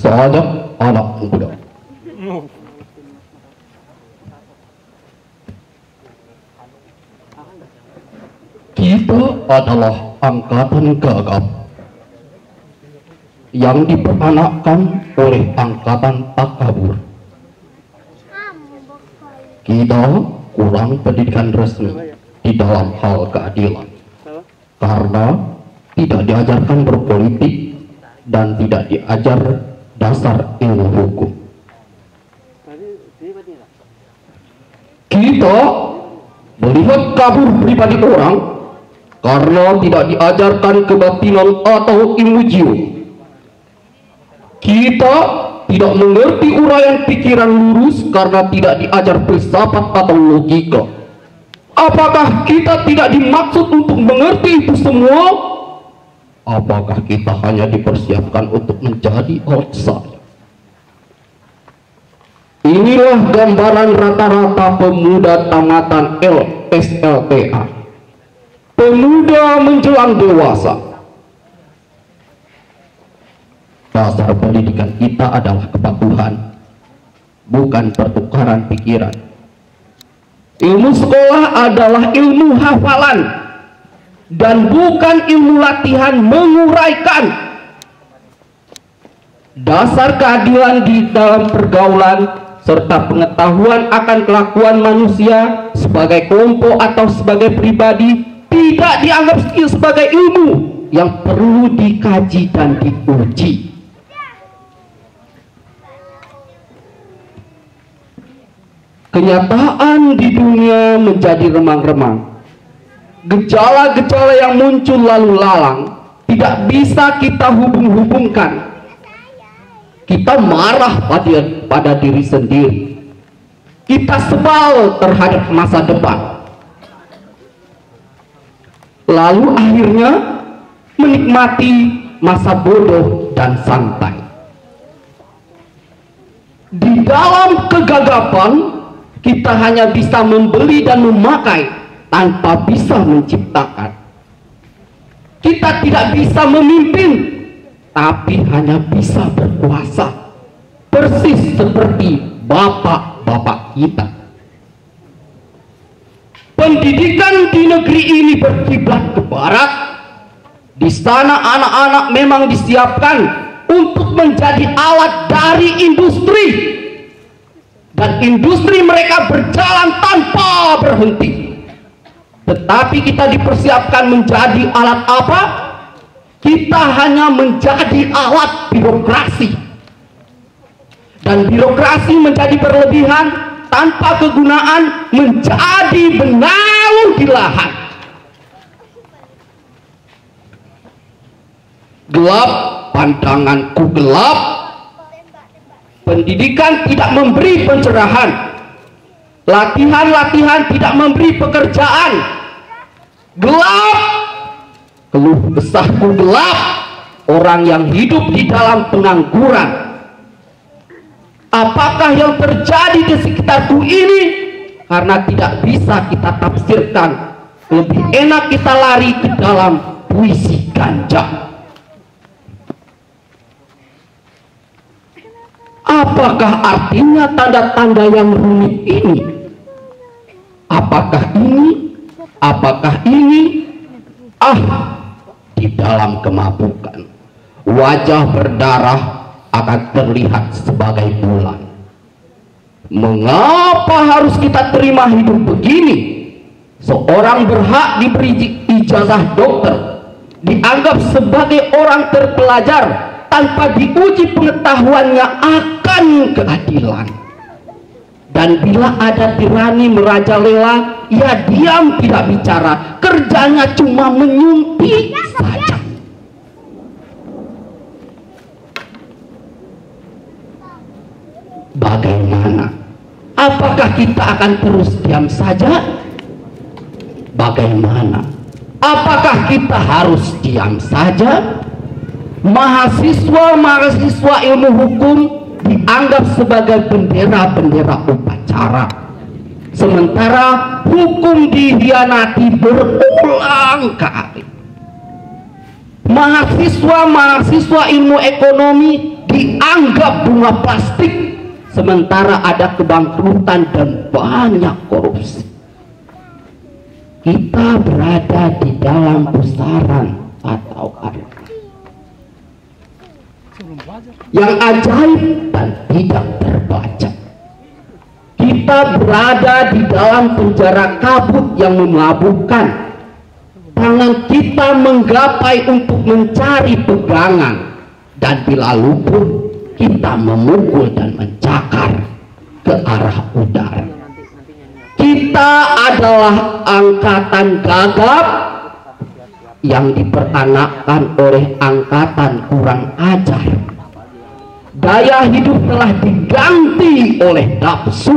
saja anak muda. Kita adalah angkatan gagap yang diperanakkan oleh angkatan takabur. Kita kurang pendidikan resmi di dalam hal keadilan karena tidak diajarkan berpolitik dan tidak diajar dasar ilmu hukum. Kita melihat kabur pribadi orang karena tidak diajarkan kebatinan atau ilmu jiwa. Kita tidak mengerti uraian pikiran lurus karena tidak diajar filsafat atau logika. Apakah kita tidak dimaksud untuk mengerti itu semua? Apakah kita hanya dipersiapkan untuk menjadi alat saja? Inilah gambaran rata-rata pemuda tamatan SLTA. Pemuda menjelang dewasa. Dasar pendidikan kita adalah kepatuhan, bukan pertukaran pikiran. Ilmu sekolah adalah ilmu hafalan dan bukan ilmu latihan menguraikan. Dasar keadilan di dalam pergaulan serta pengetahuan akan kelakuan manusia sebagai kelompok atau sebagai pribadi tidak dianggap sebagai ilmu yang perlu dikaji dan diuji. Kenyataan di dunia menjadi remang-remang. Gejala-gejala yang muncul lalu lalang tidak bisa kita hubung-hubungkan. Kita marah pada diri sendiri. Kita sebal terhadap masa depan. Lalu akhirnya menikmati masa bodoh dan santai. Di dalam kegagapan kita hanya bisa membeli dan memakai tanpa bisa menciptakan. Kita tidak bisa memimpin, tapi hanya bisa berkuasa. Persis seperti bapak-bapak kita. Pendidikan di negeri ini berkiblat ke barat. Di sana anak-anak memang disiapkan untuk menjadi alat dari industri. Dan industri mereka berjalan tanpa berhenti. Tetapi kita dipersiapkan menjadi alat apa? Kita hanya menjadi alat birokrasi. Dan birokrasi menjadi berlebihan tanpa kegunaan, menjadi benalu di lahan. Gelap, pandanganku gelap. Pendidikan tidak memberi pencerahan. Latihan-latihan tidak memberi pekerjaan. Gelap, keluh kesahku gelap. Orang yang hidup di dalam pengangguran. Apakah yang terjadi di sekitarku ini? Karena tidak bisa kita tafsirkan. Lebih enak kita lari ke dalam puisi ganja. Apakah artinya tanda-tanda yang rumit ini? Apakah ini? Apakah ini? Di dalam kemabukan, wajah berdarah akan terlihat sebagai bulan. Mengapa harus kita terima hidup begini? Seorang berhak diberi ijazah dokter, dianggap sebagai orang terpelajar tanpa diuji pengetahuannya akan keadilan. Dan bila ada tirani merajalela, ia diam tidak bicara, kerjanya cuma menyuntik saja. Bagaimana? Apakah kita akan terus diam saja? Bagaimana? Apakah kita harus diam saja? Mahasiswa-mahasiswa ilmu hukum dianggap sebagai bendera-bendera upacara, sementara hukum dihianati berulang kali. Mahasiswa-mahasiswa ilmu ekonomi dianggap bunga plastik, sementara ada kebangkrutan dan banyak korupsi. Kita berada di dalam pusaran atau arena yang ajaib dan tidak terbaca. Kita berada di dalam penjara kabut yang memabukkan. Tangan kita menggapai untuk mencari pegangan, dan bila luput kita memukul dan mencakar ke arah udara. Kita adalah angkatan gagap yang diperanakkan oleh angkatan kurang ajar. Gaya hidup telah diganti oleh nafsu,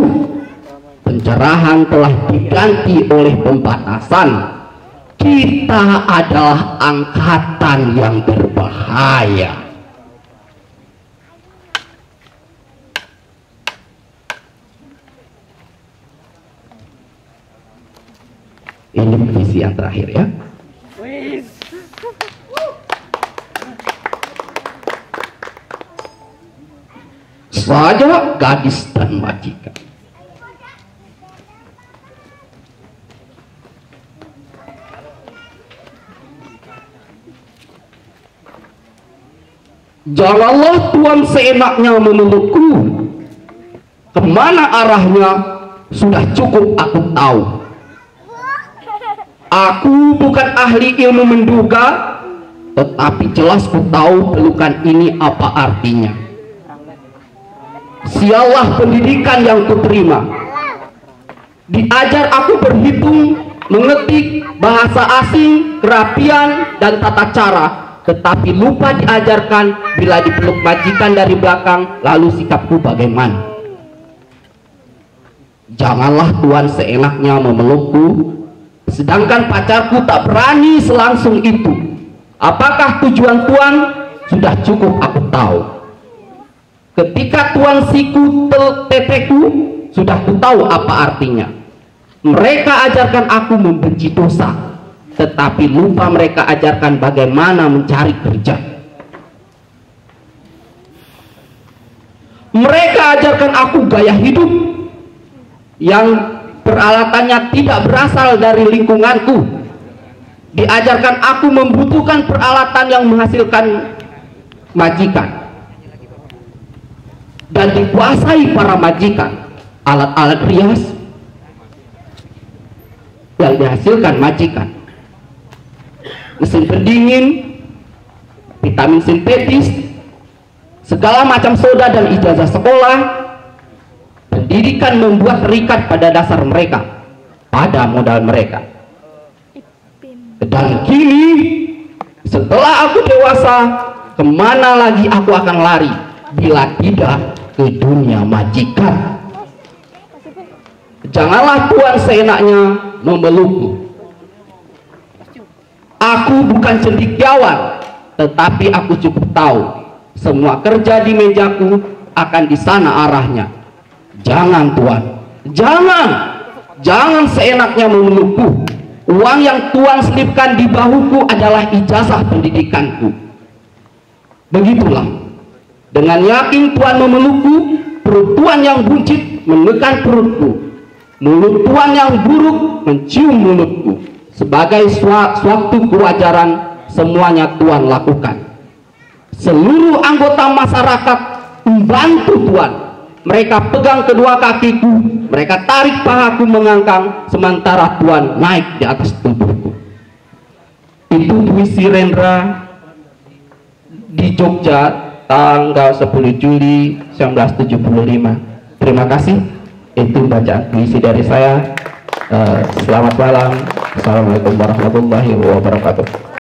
pencerahan telah diganti oleh pembatasan. Kita adalah angkatan yang berbahaya. Ini visi yang terakhir ya. Saya gadis dan majikan. Janganlah Tuhan seenaknya memelukku. Kemana arahnya sudah cukup aku tahu. Aku bukan ahli ilmu menduga, tetapi jelas ku tahu pelukan ini apa artinya. Sialah pendidikan yang kuterima. Diajar aku berhitung, mengetik, bahasa asing, kerapian, dan tata cara, tetapi lupa diajarkan bila dipeluk majikan dari belakang, lalu sikapku bagaimana. Janganlah Tuhan seenaknya memelukku, sedangkan pacarku tak berani selangsung itu. Apakah tujuan Tuhan? Sudah cukup aku tahu. Ketika Tuhan siku teteku, sudah ku tahu apa artinya. Mereka ajarkan aku membenci dosa, tetapi lupa mereka ajarkan bagaimana mencari kerja. Mereka ajarkan aku gaya hidup yang peralatannya tidak berasal dari lingkunganku. Diajarkan aku membutuhkan peralatan yang menghasilkan majikan, dan dikuasai para majikan alat-alat rias yang dihasilkan majikan, mesin pendingin, vitamin sintetis, segala macam soda dan ijazah sekolah. Pendidikan membuat terikat pada dasar mereka, pada modal mereka. Dan kini setelah aku dewasa, kemana lagi aku akan lari bila tidak ke dunia majikan? Janganlah Tuhan seenaknya memelukku. Aku bukan cendekiawan, tetapi aku cukup tahu semua kerja di mejaku akan di sana arahnya. Jangan Tuhan, jangan seenaknya memelukku. Uang yang Tuhan selipkan di bahuku adalah ijazah pendidikanku. Begitulah, dengan yakin Tuhan memelukku, perut Tuhan yang buncit menekan perutku, mulut Tuhan yang buruk mencium mulutku. Sebagai suatu kewajaran, semuanya Tuhan lakukan. Seluruh anggota masyarakat membantu Tuhan. Mereka pegang kedua kakiku, mereka tarik pahaku mengangkang, sementara Tuhan naik di atas tubuhku. Itu puisi Rendra di Jogja tanggal 10 Juli 1975. Terima kasih. Itu bacaan puisi dari saya. Selamat malam. Assalamualaikum warahmatullahi wabarakatuh.